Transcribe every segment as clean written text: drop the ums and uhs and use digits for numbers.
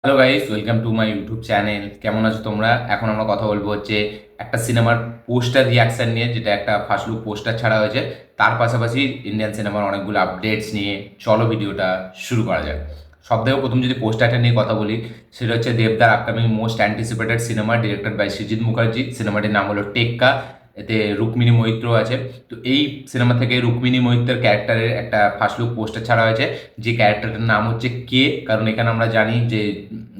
Hello guys, welcome to my YouTube channel. কেমন আছো তোমরা? এখন আমরা কথা বলবো হচ্ছে একটা সিনেমার পোস্টার রিয়াকশন নিয়ে, যেটা একটা ফার্স্ট লুক পোস্টার ছাড়া হয়েছে। তার পাশাপাশি ইন্ডিয়ান সিনেমার অনেকগুলো আপডেটস নিয়ে চলো ভিডিওটা শুরু করা যাক। সব থেকে প্রথম যদি পোস্টারটা নিয়ে কথা বলি, সেটা হচ্ছে দেবদার upcoming most anticipated cinema, directed by Srijit Mukherjee. সিনেমাটির নাম হলো টেক্কা। এতে রুক্মিণী মৈত্র আছে। তো এই সিনেমা থেকে রুক্মিণী মৈত্রের ক্যারেক্টারের একটা ফার্স্ট লুক পোস্টার ছাড়া হয়েছে, যে ক্যারেক্টারটার নাম হচ্ছে কে। কারণ এখানে আমরা জানি যে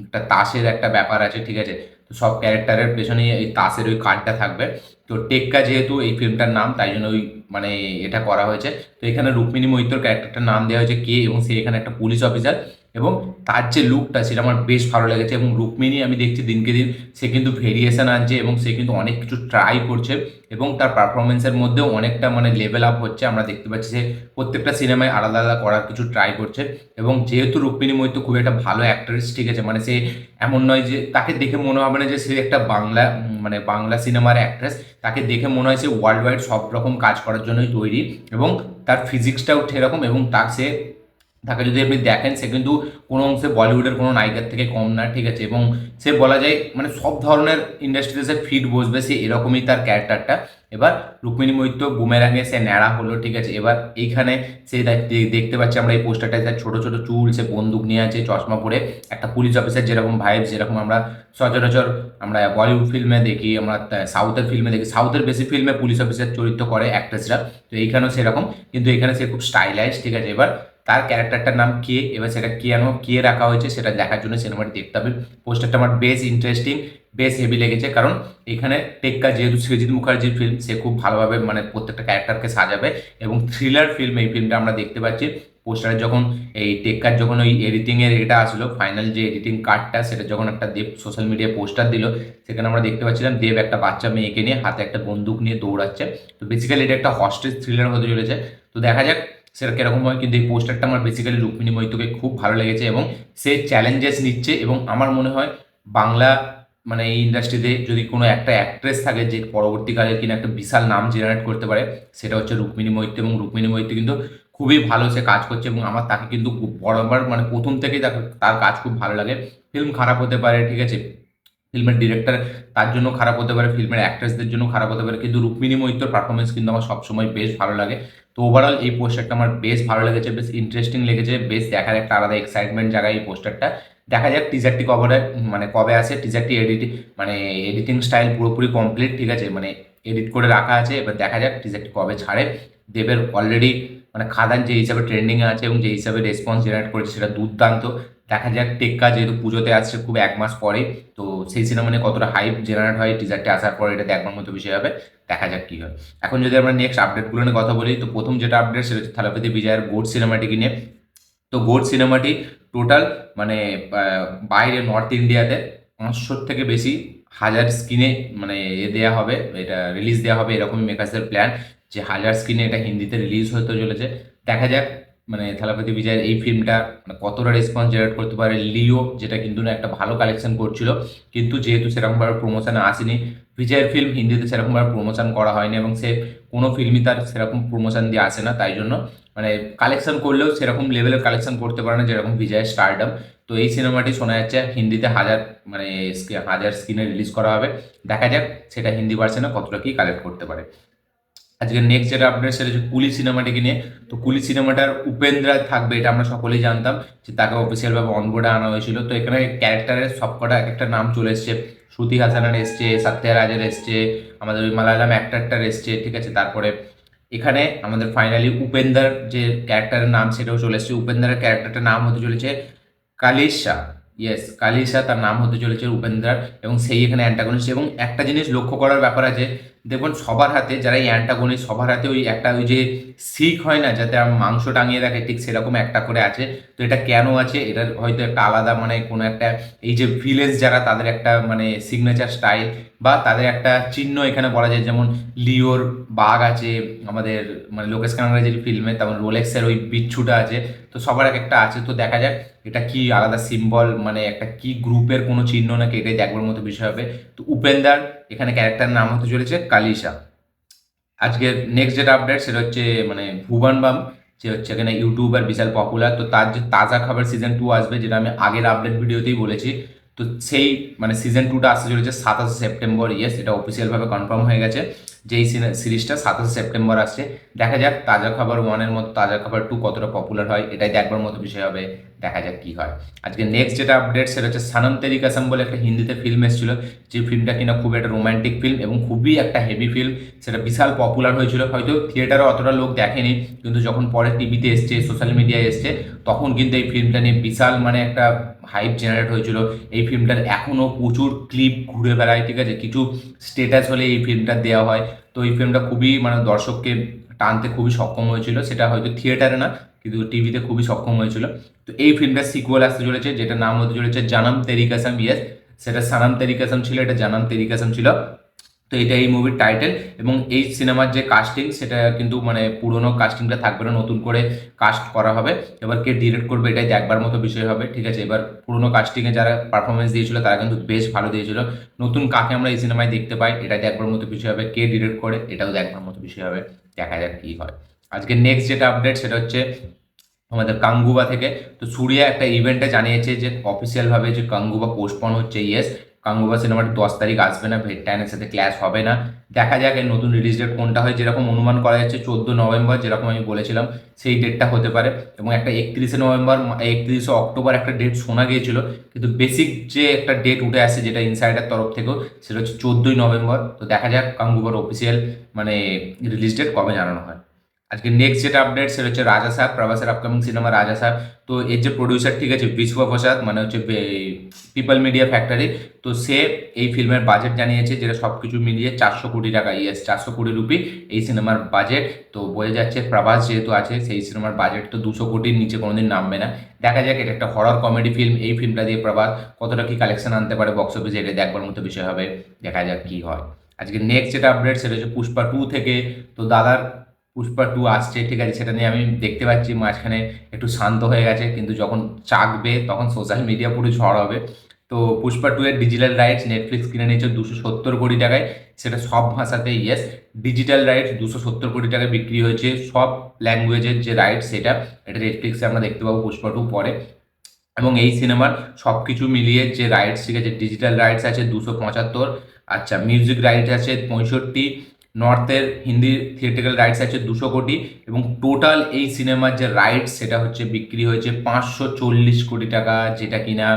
একটা তাসের একটা ব্যাপার আছে, ঠিক আছে? তো সব ক্যারেক্টারের পেছনেই এই তাসের ওই কার্ডটা থাকবে। তো টেক্কা যেহেতু এই ফিল্মটার নাম, তাই জন্য ওই মানে এটা করা হয়েছে। তো এখানে রুক্মিণী মৈত্র ক্যারেক্টারটার নাম দেওয়া হয়েছে কে, এবং সে এখানে একটা পুলিশ অফিসার। এবং তার যে লুকটা, সেটা আমার বেশ ভালো লেগেছে। এবং রুক্মিণী আমি দেখছি দিনকে দিন সে কিন্তু ভেরিয়েশন আনছে, এবং সে কিন্তু অনেক কিছু ট্রাই করছে, এবং তার পারফরমেন্সের মধ্যেও অনেকটা মানে লেভেল আপ হচ্ছে। আমরা দেখতে পাচ্ছি যে প্রত্যেকটা সিনেমায় আলাদা আলাদা করার কিছু ট্রাই করছে। এবং যেহেতু রুক্মিণী মৈত্র খুব একটা ভালো অ্যাক্ট্রেস, ঠিক আছে, মানে সে এমন নয় যে তাকে দেখে মনে হবে না যে সে একটা বাংলা মানে বাংলা সিনেমার অ্যাক্ট্রেস। তাকে দেখে মনে হয় সে ওয়ার্ল্ড ওয়াইড সব রকম কাজ করার জন্যই তৈরি। এবং তার ফিজিক্সটাও সেরকম, এবং তাকে যদি আপনি দেখেন, সে কিন্তু কোনো অংশে বলিউডের কোনো নায়িকার থেকে কম না, ঠিক আছে? এবং সে বলা যায় মানে সব ধরনের ইন্ডাস্ট্রিতে সে ফিট বসবে, সে এরকমই তার ক্যারেক্টারটা। এবার রুক্মিণী মৈত্র বুমেরাঙে সে ন্যাড়া হলো, ঠিক আছে। এবার এইখানে সে দেখতে পাচ্ছি আমরা এই পোস্টারটায়, তার ছোট ছোট চুল, সে বন্দুক নিয়ে আছে, চশমা পরে একটা পুলিশ অফিসার যেরকম ভাইব, যেরকম আমরা সচরাচর আমরা বলিউড ফিল্মে দেখি, আমরা সাউথের ফিল্মে দেখি। সাউথের বেশি ফিল্মে পুলিশ অফিসার চরিত্র করে অ্যাক্ট্রেসরা। তো এইখানেও সেরকম, কিন্তু এখানে সে খুব স্টাইলাইজ, ঠিক আছে। এবার তার ক্যারেক্টারটার নাম কে, এবার সেটা কেন কে রাখা হয়েছে সেটা দেখার জন্য সিনেমাটি দেখতে হবে। পোস্টারটা আমার বেশ ইন্টারেস্টিং, বেশ হেভি লেগেছে। কারণ এখানে টেক্কা যেহেতু সৃজিত মুখার্জির ফিল্ম, সে খুব ভালোভাবে মানে প্রত্যেকটা ক্যারেক্টারকে সাজাবে। এবং থ্রিলার ফিল্ম এই ফিল্মটা আমরা দেখতে পাচ্ছি। পোস্টারে যখন এই টেক্কার যখন ওই এডিটিংয়ের এটা আসলো, ফাইনাল যে এডিটিং কার্ডটা, সেটা যখন একটা দেব সোশ্যাল মিডিয়ায় পোস্টার দিল, সেখানে আমরা দেখতে পাচ্ছিলাম দেব একটা বাচ্চা মেয়েকে নিয়ে হাতে একটা বন্দুক নিয়ে দৌড়াচ্ছে। তো বেসিক্যালি এটা একটা হস্টেজ থ্রিলার হতে চলেছে। তো দেখা যাক সেটা কিরকম হয়। কিন্তু এই পোস্টারটা আমার বেসিক্যালি রুক্মিণী মৈত্রকে খুব ভালো লেগেছে, এবং সে চ্যালেঞ্জেস নিচ্ছে। এবং আমার মনে হয় বাংলা মানে এই ইন্ডাস্ট্রিতে যদি কোনো একটা অ্যাক্ট্রেস থাকে যে পরবর্তীকালে কিনা একটা বিশাল নাম জেনারেট করতে পারে, সেটা হচ্ছে রুক্মিণী মৈত্র। এবং রুক্মিণী মৈত্র কিন্তু খুবই ভালো সে কাজ করছে, এবং আমার তাকে কিন্তু খুব বরাবর মানে প্রথম থেকেই তার কাজ খুব ভালো লাগে। ফিল্ম খারাপ হতে পারে, ঠিক আছে, ফিল্মের ডিরেক্টর তার জন্য খারাপ হতে পারে, ফিল্মের অ্যাক্ট্রেসদের জন্য খারাপ হতে পারে, কিন্তু রুক্মিণী মৈত্রর পারফরমেন্স কিন্তু আমার সবসময় বেশ ভালো লাগে। তো ওভারঅল এই পোস্টারটা আমার বেশ ভালো লেগেছে, বেশ ইন্টারেস্টিং লেগেছে, বেশ দেখার একটা আলাদা এক্সাইটমেন্ট জায়গায় এই পোস্টারটা। দেখা যাক টিজারটি মানে কবে আসে। টিজারটি মানে এডিটিং স্টাইল পুরোপুরি কমপ্লিট, ঠিক আছে, মানে এডিট করে রাখা আছে। এবার দেখা যাক টিজারটি কবে ছাড়ে। দেবের অলরেডি মানে খাদান যে হিসাবে ট্রেন্ডিংয়ে আছে এবং যে হিসাবে রেসপন্স জেনারেট করেছে, সেটা দুর্দান্ত। দেখা যাক টেক্কা যেহেতু পুজোতে আসছে খুব এক মাস পরে, তো সেই সিনেমা নিয়ে কতটা হাইপ জেনারেট হয় টিজারটি আসার পর, এটা দেখবার মতো বিষয় হবে। দেখা যাক কি হয়। এখন যদি আমরা নেক্সট আপডেটগুলো নিয়ে কথা বলি, তো প্রথম যেটা আপডেট সেটা হচ্ছে থালাপতি বিজয়ের গোড সিনেমাটিকে নিয়ে। তো গোড সিনেমাটি টোটাল মানে বাইরে নর্থ ইন্ডিয়াতে 500 থেকে বেশি হাজার স্ক্রিনে মানে দেওয়া হবে, এটা রিলিজ দেওয়া হবে, এরকমই মেকার্সদের প্ল্যান যে হাজার স্ক্রিনে এটা হিন্দিতে রিলিজ হতে চলেছে। দেখা যাক মানে থালাপতি বিজয়ের এই ফিল্মটা মানে কতটা রেসপন্স জেনারেট করতে পারে। লিও যেটা কিন্তু না একটা ভালো কালেকশন করছিল, কিন্তু যেহেতু সেরকমভাবে প্রমোশনে আসেনি, বিজয়ের ফিল্ম হিন্দিতে সেরকমভাবে প্রমোশন করা হয়নি, এবং সে কোনো ফিল্মই তার সেরকম প্রমোশন দিয়ে আসে না, তাই জন্য মানে কালেকশন করলেও সেরকম লেভেলের কালেকশন করতে পারে না যেরকম বিজয়ের স্টারডম। তো এই সিনেমাটি শোনা যাচ্ছে হিন্দিতে মানে হাজার স্ক্রিনে রিলিজ করা হবে। দেখা যাক সেটা হিন্দি ভার্সনে কতটা কি কালেক্ট করতে পারে। আজকে নেক্সট যেটা আপডেট সেটা হচ্ছে কুলি সিনেমাটিকে নিয়ে। তো কুলি সিনেমাটার উপেন্দ্রা থাকবে, এটা আমরা সকলেই জানতাম যে তাকে অফিসিয়ালভাবে অনবোর্ডে আনা হয়েছিল। তো এখানে ক্যারেক্টারের সবকটা এক একটা নাম চলে এসছে। শ্রুতি হাসানের এসছে, সত্যরাজের এসছে, আমাদের ওই মালায়ালাম অ্যাক্টারটার এসছে, ঠিক আছে। তারপরে এখানে আমাদের ফাইনালি উপেন্দার যে ক্যারেক্টারের নাম সেটাও চলে এসছে। উপেন্দারের ক্যারেক্টারটার নাম হতে চলেছে কালিশা। ইয়েস, কালিশা তার নাম হতে চলেছে উপেন্দ্রার, এবং সেই এখানে অ্যান্টাগনিস্ট। এবং একটা জিনিস লক্ষ্য করার ব্যাপার আছে, দেখুন সবার হাতে যারা এই অ্যান্টাগনিস্ট সবার হাতে ওই একটা ওই যে শিক হয় না, যাতে মাংস টাঙিয়ে রাখে, ঠিক সেরকম একটা করে আছে। তো এটা কেন আছে, এটার হয়তো একটা আলাদা মানে কোনো একটা এই যে ভিলেজ যারা তাদের একটা মানে সিগনেচার স্টাইল বা তাদের একটা চিহ্ন এখানে বলা যায়। যেমন লিওর বাঘ আছে, আমাদের মানে লোকেশ কানাগড়ার ফিল্মে, তেমন রোলেক্সের ওই বিচ্ছুটা আছে। তো সবার এক একটা আছে। তো দেখা যাক এটা কি আলাদা সিম্বল, মানে একটা কি গ্রুপের কোনো চিহ্ন নাকি, এটাই দেখবার মতো বিষয় হবে। তো উপেন্দার এখানে ক্যারেক্টার নাম হতে চলেছে কালিশা। আজকের নেক্সট যেটা আপডেট সেটা হচ্ছে মানে ভুবন বাম, যে হচ্ছে এখানে ইউটিউবার বিশাল পপুলার, তো তার যে তাজা খবর সিজন 2 আসবে, যেটা আমি আগের আপডেট ভিডিওতেই বলেছি। তো সেই মানে সিজন 2টা আসতে চলেছে 27শে সেপ্টেম্বর। ইয়েস, এটা অফিসিয়ালভাবে কনফার্ম হয়ে গেছে যে এই সিরিজটা 27শে সেপ্টেম্বর আসছে। দেখা যাক তাজা খবর 1-এর মতো তাজা খবর 2 কতটা পপুলার হয়, এটাই দেখবার মতো বিষয় হবে। দেখা যাক কি হয়। আজকে নেক্সট যেটা আপডেট সেটা হচ্ছে সনম তেরি কসম বলে একটা হিন্দিতে ফিল্ম এসেছিল, যে ফিল্মটা কিনা খুব একটা রোমান্টিক ফিল্ম এবং খুবই একটা হেভি ফিল্ম। সেটা বিশাল পপুলার হয়েছিল, হয়তো থিয়েটারে অতটা লোক দেখেনি, কিন্তু যখন পরে টিভিতে এসছে, সোশ্যাল মিডিয়ায় এসছে, তখন কিন্তু এই ফিল্মটা নিয়ে বিশাল মানে একটা হাইপ জেনারেট হয়েছিল। এই ফিল্মটার এখনও প্রচুর ক্লিপ ঘুরে বেড়ায়, ঠিক আছে, কিছু স্টেটাস হলে এই ফিল্মটা দেওয়া হয়। তো এই ফিল্মটা খুবই মানে দর্শককে টানতে খুবই সক্ষম হয়েছিল, সেটা হয়তো থিয়েটারে না কিন্তু টিভিতে খুবই সক্ষম হয়েছিল। তো এই ফিল্মটার সিকুয়েল আসতে চলেছে, যেটা নাম হতে চলেছে জানাম তেরি কসম। ইয়েস, সেটা সানাম তেরি কসম ছিল, এটা জানাম তেরি কসম ছিল। তো এটা এই মুভির টাইটেল। এবং এই সিনেমার যে কাস্টিং সেটা কিন্তু মানে পুরোনো কাস্টিংটা থাকবে না, নতুন করে কাস্ট করা হবে। এবার কে ডিরেক্ট করবে এটাই দেখবার মতো বিষয় হবে, ঠিক আছে। এবার পুরোনো কাস্টিংয়ে যারা পারফরমেন্স দিয়েছিল তারা কিন্তু বেশ ভালো দিয়েছিল। নতুন কাকে আমরা এই সিনেমায় দেখতে পাই এটাই দেখবার মতো বিষয় হবে, কে ডিরেক্ট করে এটাও দেখবার মতো বিষয় হবে। দেখা যাক কী হয়। আজকে নেক্সট যেটা আপডেট সেটা হচ্ছে আমাদের কাঙ্গুবা থেকে। তো সূর্যা একটা ইভেন্টে জানিয়েছে যে অফিসিয়ালভাবে যে কাঙ্গুবা পোস্টপন হচ্ছে। ইয়েস, কাঙ্গুবা সিনেমাটি 10 তারিখ আসবে না, ভেটটাইনের সাথে ক্ল্যাশ হবে না। দেখা যাক এর নতুন রিলিজ ডেট কোনটা হয়, যেরকম অনুমান করা যাচ্ছে 14 নভেম্বর, যেরকম আমি বলেছিলাম সেই ডেটটা হতে পারে। এবং একটা 31শে নভেম্বর 31শে অক্টোবর একটা ডেট শোনা গিয়েছিল, কিন্তু বেসিক যে একটা ডেট উঠে আসছে যেটা ইনসাইডার তরফ থেকেও, সেটা হচ্ছে 14ই নভেম্বর। তো দেখা যাক কাঙ্গুবার অফিসিয়াল মানে রিলিজ ডেট কবে জানানো হয়। আজকে নেক্সট যেটা আপডেট সেটা হচ্ছে রাজা সাহেব, প্রভাসের আপকামিং সিনেমা রাজা সাহেব। তো এর যে প্রডিউসার, ঠিক আছে, বিশ্বপ্রসাদ, মানে হচ্ছে পিপল মিডিয়া ফ্যাক্টরি। তো সে এই ফিল্মের বাজেট জানিয়েছে, যেটা সব কিছু মিলিয়ে 400 কোটি টাকা। ইয়েস, 400 কোটি রুপি এই সিনেমার বাজেট। তো বোঝা যাচ্ছে প্রভাস যেহেতু আছে, সেই সিনেমার বাজেট তো 200 কোটির নিচে কোনোদিন নামবে না। দেখা যাক, এটা একটা হরর কমেডি ফিল্ম, এই ফিল্মটা দিয়ে প্রভাস কতটা কি কালেকশন আনতে পারে বক্স অফিসে, এটা দেখবার মতো বিষয় হবে। দেখা যাক কি হয়। আজকে নেক্সট যেটা আপডেট সেটা হচ্ছে পুষ্পা 2 থেকে। তো দাদার পুষ্পা 2 আসছে, ঠিক আছে, সেটা নিয়ে আমি দেখতে পাচ্ছি মাঝখানে একটু শান্ত হয়ে গেছে, কিন্তু যখন চাকবে তখন সোশ্যাল মিডিয়া পুরো ঝড় হবে। তো পুষ্পা 2 এর ডিজিটাল রাইটস নেটফ্লিক্স কিনে নিয়েছে 270 কোটি টাকায়, সেটা সব ভাষাতে। ইয়েস, ডিজিটাল রাইটস 270 কোটি টাকায় বিক্রি হয়েছে, সব ল্যাঙ্গুয়েজের যে রাইটস সেটা, এটা নেটফ্লিক্সে আমরা দেখতে পাবো পুষ্পা 2 পরে। এবং এই সিনেমার সব কিছু মিলিয়ে যে রাইটস, ঠিক আছে, ডিজিটাল রাইটস আছে 275, আচ্ছা মিউজিক রাইটস আছে 65, নর্থের হিন্দি থিয়েটারিক্যাল রাইটস আছে 200 কোটি, এবং টোটাল এই সিনেমার যে রাইটস সেটা হচ্ছে বিক্রি হয়েছে 540 কোটি টাকা, যেটা কিনা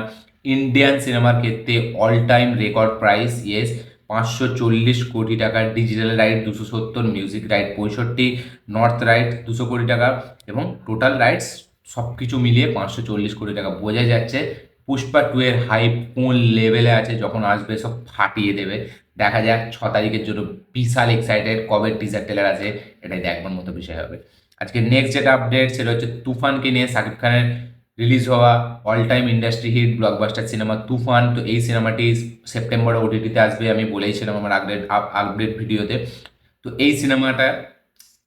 ইন্ডিয়ান সিনেমার ক্ষেত্রে all time record price. Yes, 540 কোটি টাকা, digital right 270, music right 65, north right 200 কোটি টাকা, এবং টোটাল রাইটস সব কিছু মিলিয়ে 540 কোটি টাকা। বোঝা যাচ্ছে পুষ্পা 2 এর হাইপ কোন লেভেলে আছে, যখন আসবে সব ফাটিয়ে দেবে। দেখা যাক 6 তারিখের জন্য বিশাল এক্সাইটেড, কবে টিজার টেলার আছে এটাই দেখবার মতো বিষয় হবে। আজকে নেক্সট যেটা আপডেট সেটা হচ্ছে তুফানকে নিয়ে, শাকিব খানের রিলিজ হওয়া all time industry hit blockbuster cinema Toofan. তো এই সিনেমাটি সেপ্টেম্বরে ওটিটিতে আসবে, আমি বলেইছিলাম আমার আপডেট ভিডিওতে। তো এই সিনেমাটা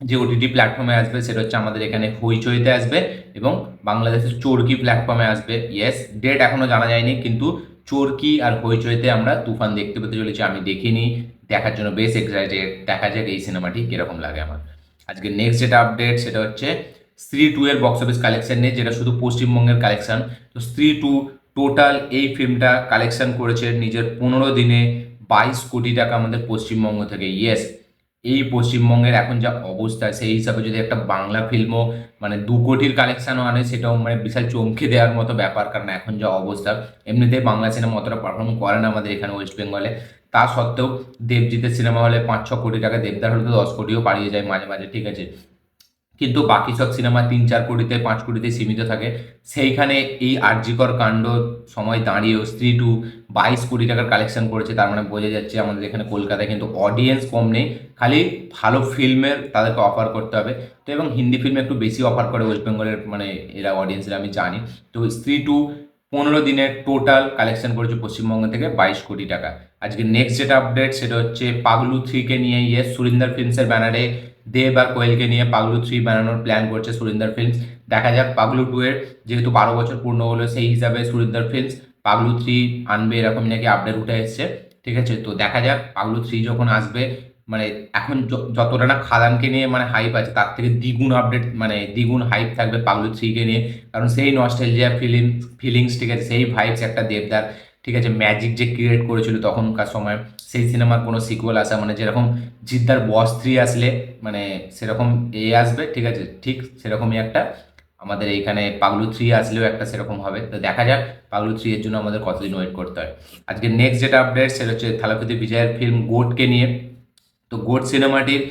যে ওটিটি প্ল্যাটফর্মে আসবে সেটা হচ্ছে আমাদের এখানে হইচইতে আসবে, এবং বাংলাদেশের চরকি প্ল্যাটফর্মে আসবে। ইয়েস, ডেট এখনও জানা যায়নি, কিন্তু চরকি আর হইচইতে আমরা তুফান দেখতে পেতে চলেছি। আমি দেখিনি, দেখার জন্য বেশ এক্সাইটেড। দেখা যাক এই সিনেমাটি কীরকম লাগে আমার। আজকে নেক্সট যেটা আপডেট সেটা হচ্ছে স্ত্রী 2 এর বক্স অফিস কালেকশন নিয়ে, যেটা শুধু পশ্চিমবঙ্গের কালেকশন। তো স্ত্রী 2 টোটাল এই ফিল্মটা কালেকশন করেছে নিজের 15 দিনে 22 কোটি টাকা আমাদের পশ্চিমবঙ্গ থেকে। ইয়েস, এই পশ্চিমবঙ্গের এখন যা অবস্থা সেই হিসাবে যদি একটা বাংলা ফিল্মও মানে 2 কোটির কালেকশানও আনে, সেটাও মানে বিশাল চমকে দেওয়ার মতো ব্যাপার। কারণ এখন যা অবস্থা, এমনিতেই বাংলা সিনেমা অতটা পারফর্ম করে না আমাদের এখানে ওয়েস্ট বেঙ্গলে। তা সত্ত্বেও দেবজিতের সিনেমা হলে 5-6 কোটি টাকা, দেবদার হলে তো 10 কোটিও পাড়িয়ে যায় মাঝে মাঝে, ঠিক আছে, কিন্তু বাকি সব সিনেমা 3-4 কোটিতে 5 কোটিতে সীমিত থাকে। সেইখানে এই আরজিকর কাণ্ড সময় দাঁড়িয়েও স্ত্রী 2 22 কোটি টাকার কালেকশন করেছে। তার মানে বোঝা যাচ্ছে আমাদের এখানে কলকাতায় কিন্তু অডিয়েন্স কম নেই, খালি ভালো ফিল্মের তাদেরকে অফার করতে হবে। তো এবং হিন্দি ফিল্ম একটু বেশি অফার করে ওয়েস্ট বেঙ্গলের মানে এরা অডিয়েন্সরা, আমি জানি। তো স্ত্রী 2 15 দিনে টোটাল কালেকশন করেছে পশ্চিমবঙ্গ থেকে 22 কোটি টাকা। আজকে নেক্সট যেটা আপডেট সেটা হচ্ছে পাগলু 3কে নিয়ে। ইয়েস, সুরিন্দর ফিল্মসের ব্যানারে দেব আর কোয়েলকে নিয়ে পাগলু 3 বানানোর প্ল্যান করছে সুরিন্দর ফিল্মস। দেখা যাক পাগলু 2 এর যেহেতু 12 বছর পূর্ণ হলো, সেই হিসাবে সুরিন্দর ফিল্মস পাগলু 3 আনবে, এরকম নাকি আপডেট উঠে এসছে, ঠিক আছে। তো দেখা যাক পাগলু 3 যখন আসবে মানে এখন যতটা না খাদানকে নিয়ে মানে হাইপ আছে তার থেকে দ্বিগুণ আপডেট মানে দ্বিগুণ হাইপ থাকবে পাগলু 3-কে নিয়ে। কারণ সেই নস্টালজিয়া ফিলিংস ঠিক আছে, সেই ভাইবস একটা দেবদার ঠিক আছে ম্যাজিক যে ক্রিয়েট করেছিল তখনকার সময়, সেই সিনেমার কোনো সিকুয়েল আসা মানে যেরকম জিদ্দার বস 3 আসলে মানে সেরকম আসবে ঠিক আছে, ঠিক সেরকমই একটা আমাদের এইখানে পাগলু 3 আসলেও একটা সেরকম হবে। তো দেখা যাক পাগলু 3 এর জন্য আমাদের কতদিন ওয়েট করতে হয়। আজকে নেক্সট যেটা আপডেট সেটা হচ্ছে থালাপতি বিজয়ের ফিল্ম গোটকে নিয়ে। তো গোট সিনেমাটির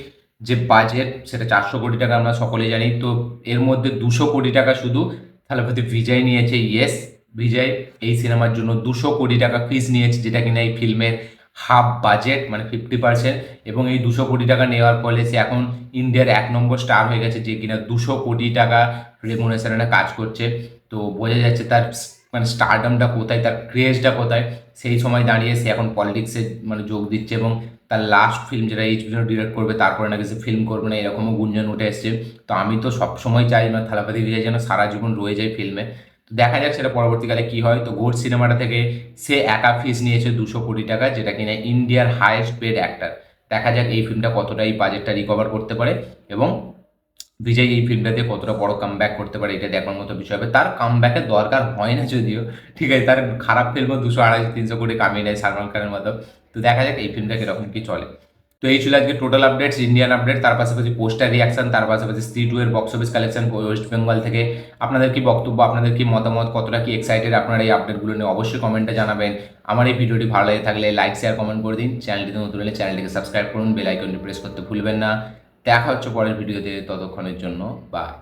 যে বাজেট সেটা 400 কোটি টাকা, আমরা সকলেই জানি। তো এর মধ্যে 200 কোটি টাকা শুধু থালাপতি বিজয় নিয়েছে। ইয়েস, বিজয় এই সিনেমার জন্য 200 কোটি টাকা ফিস নিয়েছে, যেটা কিনা এই ফিল্মের হাফ বাজেট মানে 50%। এবং এই 200 কোটি টাকা নেওয়ার ফলে সে এখন ইন্ডিয়ার 1 নম্বর স্টার হয়ে গেছে, যে কিনা 200 কোটি টাকা রেমুনেশনে কাজ করছে। তো বোঝা যাচ্ছে তার মানে স্টারডামটা কোথায়, তার ক্রেজটা কোথায়। সেই সময় দাঁড়িয়ে সে এখন পলিটিক্সে মানে যোগ দিচ্ছে, এবং তার লাস্ট ফিল্ম যেটা এইচবিও ডিরেক্ট করবে তারপরে নাকি সে ফিল্ম করবে না, এরকমও গুঞ্জন উঠে এসছে। তো আমি তো সবসময় চাই না থালাপতি বিজয় যেন সারা জীবন রয়ে যায় ফিল্মে। তো দেখা যাক সেটা পরবর্তীকালে কি হয়। তো গোট সিনেমাটা থেকে সে একা ফিস নিয়েছে 200 কোটি টাকা, যেটা কিনা ইন্ডিয়ার হায়েস্ট পেড অ্যাক্টার। দেখা যাক এই ফিল্মটা কতটা এই বাজেটটা রিকভার করতে পারে, এবং বিজয় এই ফিল্মটা দিয়ে কতটা বড় কামব্যাক করতে পারে, এটা দেখার মতো বিষয় হবে। তার কামব্যাকের দরকার হয় না যদিও, ঠিক আছে, তার খারাপ ফিল্মও 200, 250, 300 কোটি কামিয়ে নেয় সালমান খানের মতো। তো দেখা যাক এই ফিল্মটা কিরকম কি চলে। তো এই ছিল আজকে টোটাল আপডেটস, ইন্ডিয়ান আপডেট, তার পাশাপাশি পোস্টার রিয়াকশন, তার পাশাপাশি স্ত্রী 2 এর box office collection West Bengal থেকে। আপনাদের কি বক্তব্য, আপনাদের কি মতামত, কতটা কি এক্সাইটেড আপনারা এই আপডেটগুলো নিয়ে অবশ্যই কমেন্টে জানাবেন। আমার এই ভিডিওটি ভালো লাগে থাকলে লাইক শেয়ার কমেন্ট করে দিন। চ্যানেলটিতে নতুন হলে চ্যানেলটিকে সাবস্ক্রাইব করুন, বেল আইকনটি প্রেস করতে ভুলবেন না। দেখা হচ্ছে পরের ভিডিওতে, ততক্ষণের জন্য বাই।